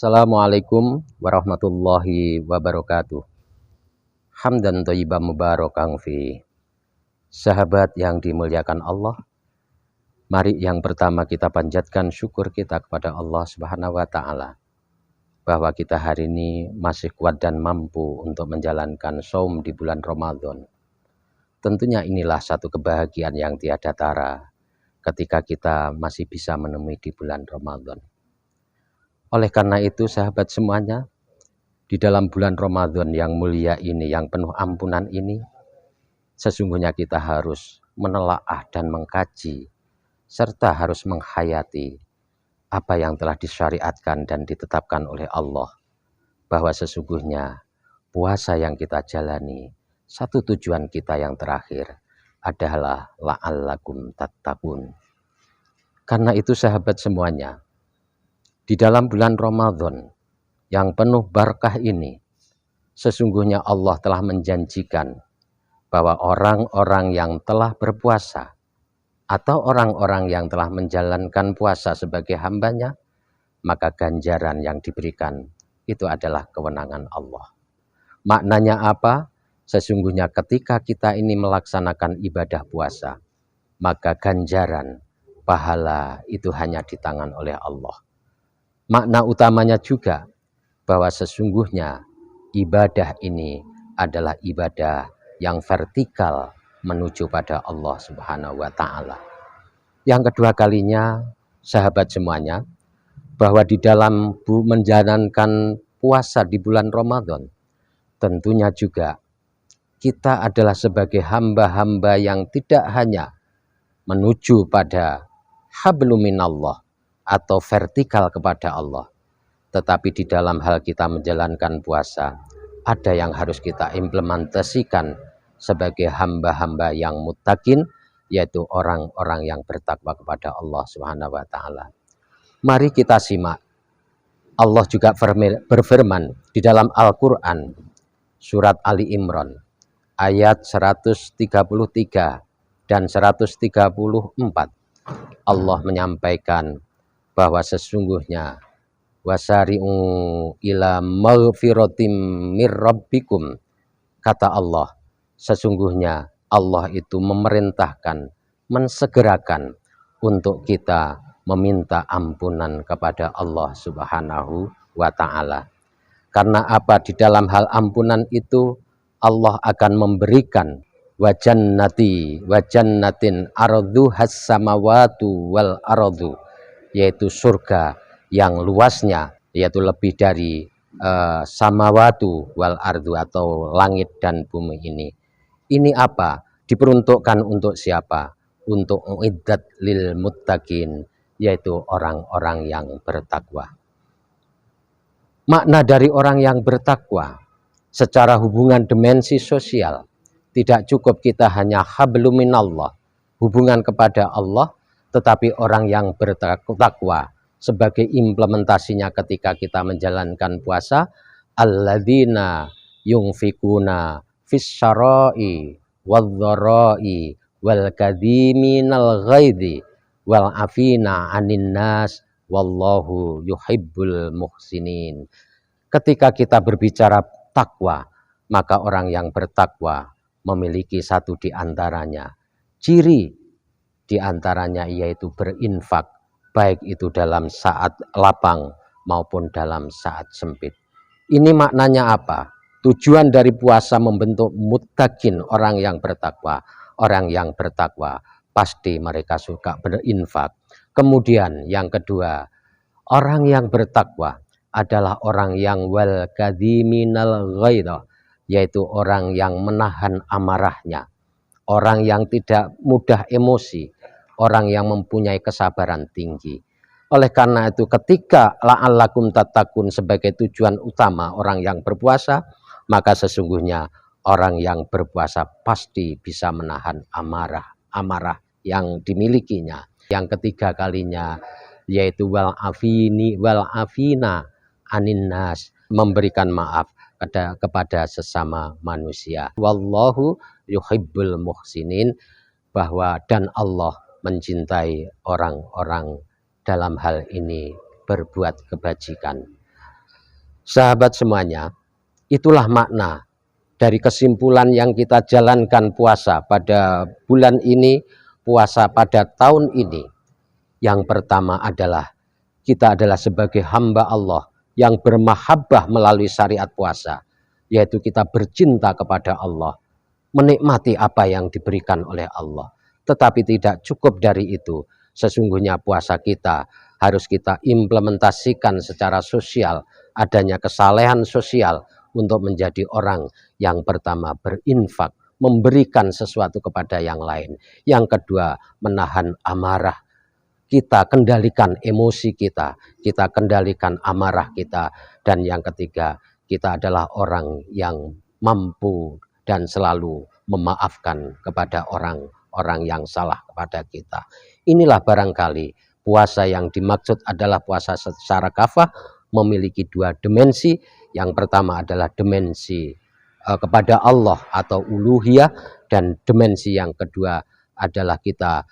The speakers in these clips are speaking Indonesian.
Assalamualaikum warahmatullahi wabarakatuh. Hamdan thayyiban mubarakan fi. Sahabat yang dimuliakan Allah, mari yang pertama kita panjatkan syukur kita kepada Allah Subhanahu wa taala bahwa kita hari ini masih kuat dan mampu untuk menjalankan shaum di bulan Ramadan. Tentunya inilah satu kebahagiaan yang tiada tara ketika kita masih bisa menemui di bulan Ramadan. Oleh karena itu sahabat semuanya, di dalam bulan Ramadan yang mulia ini, yang penuh ampunan ini, sesungguhnya kita harus menelaah dan mengkaji, serta harus menghayati apa yang telah disyariatkan dan ditetapkan oleh Allah. Bahwa sesungguhnya puasa yang kita jalani, satu tujuan kita yang terakhir adalah la'allakum tattaqun. Karena itu sahabat semuanya, di dalam bulan Ramadan yang penuh barakah ini, sesungguhnya Allah telah menjanjikan bahwa orang-orang yang telah berpuasa atau orang-orang yang telah menjalankan puasa sebagai hambanya, maka ganjaran yang diberikan itu adalah kewenangan Allah. Maknanya apa? Sesungguhnya ketika kita ini melaksanakan ibadah puasa, maka ganjaran, pahala itu hanya di tangan oleh Allah. Makna utamanya juga bahwa sesungguhnya ibadah ini adalah ibadah yang vertikal menuju pada Allah Subhanahu wa taala. Yang kedua kalinya, sahabat semuanya, bahwa di dalam menjalankan puasa di bulan Ramadan, tentunya juga kita adalah sebagai hamba-hamba yang tidak hanya menuju pada hablum minallah atau vertikal kepada Allah, tetapi di dalam hal kita menjalankan puasa, ada yang harus kita implementasikan sebagai hamba-hamba yang muttaqin, yaitu orang-orang yang bertakwa kepada Allah Subhanahu wa taala. Mari kita simak. Allah juga berfirman di dalam Al-Qur'an surat Ali Imran ayat 133 dan 134. Allah menyampaikan bahwa sesungguhnya wasari'u ila maghfiratim mir rabbikum, kata Allah, sesungguhnya Allah itu memerintahkan, mensegerakan untuk kita meminta ampunan kepada Allah Subhanahu wa taala. Karena apa? Di dalam hal ampunan itu Allah akan memberikan wajannatin arduhas samawatu wal ardu, yaitu surga yang luasnya yaitu lebih dari samawatu wal ardu atau langit dan bumi ini. Ini apa? Diperuntukkan untuk siapa? Untuk uiddat lil muttaqin, yaitu orang-orang yang bertakwa. Makna dari orang yang bertakwa secara hubungan dimensi sosial, tidak cukup kita hanya hablum minallah, hubungan kepada Allah, tetapi orang yang bertakwa sebagai implementasinya ketika kita menjalankan puasa, alladzina yunfikuna fis-syara'i wadh-dhara'i wal kadhiminal ghaidhi wal afina 'anin nas wallahu yuhibbul muhsinin. Ketika kita berbicara takwa, maka orang yang bertakwa memiliki satu di antaranya ciri di antaranya yaitu berinfak, baik itu dalam saat lapang maupun dalam saat sempit. Ini maknanya apa? Tujuan dari puasa membentuk muttaqin, orang yang bertakwa. Orang yang bertakwa pasti mereka suka berinfak. Kemudian yang kedua, orang yang bertakwa adalah orang yang wal kadhiminal ghaidha, yaitu orang yang menahan amarahnya, orang yang tidak mudah emosi, orang yang mempunyai kesabaran tinggi. Oleh karena itu ketika la'allakum tattaqun sebagai tujuan utama orang yang berpuasa, maka sesungguhnya orang yang berpuasa pasti bisa menahan amarah yang dimilikinya. Yang ketiga kalinya yaitu wal afina anin nas, memberikan maaf kepada sesama manusia. Wallahu yuhibbul muhsinin, bahwa dan Allah mencintai orang-orang dalam hal ini berbuat kebajikan. Sahabat semuanya, itulah makna dari kesimpulan yang kita jalankan puasa pada bulan ini, puasa pada tahun ini. Yang pertama adalah kita adalah sebagai hamba Allah yang bermahabbah melalui syariat puasa, yaitu kita bercinta kepada Allah, menikmati apa yang diberikan oleh Allah. Tetapi tidak cukup dari itu, sesungguhnya puasa kita harus kita implementasikan secara sosial, adanya kesalehan sosial untuk menjadi orang yang pertama berinfak, memberikan sesuatu kepada yang lain. Yang kedua, menahan amarah. Kita kendalikan emosi kita kendalikan amarah kita. Dan yang ketiga, kita adalah orang yang mampu dan selalu memaafkan kepada orang-orang yang salah kepada kita. Inilah barangkali puasa yang dimaksud adalah puasa secara kafah, memiliki dua dimensi. Yang pertama adalah dimensi kepada Allah atau uluhiyah, dan dimensi yang kedua adalah kita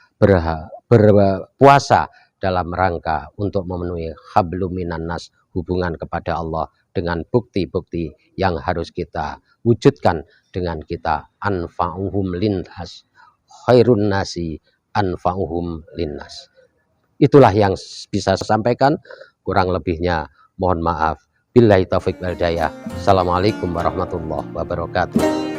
berpuasa dalam rangka untuk memenuhi hablum minan nas, hubungan kepada Allah, dengan bukti-bukti yang harus kita wujudkan dengan kita anfa'uhum linnas, khairun nasi anfa'uhum linnas. Itulah yang bisa saya sampaikan, kurang lebihnya mohon maaf. Billahi taufiq wal hidayah. Assalamualaikum warahmatullahi wabarakatuh.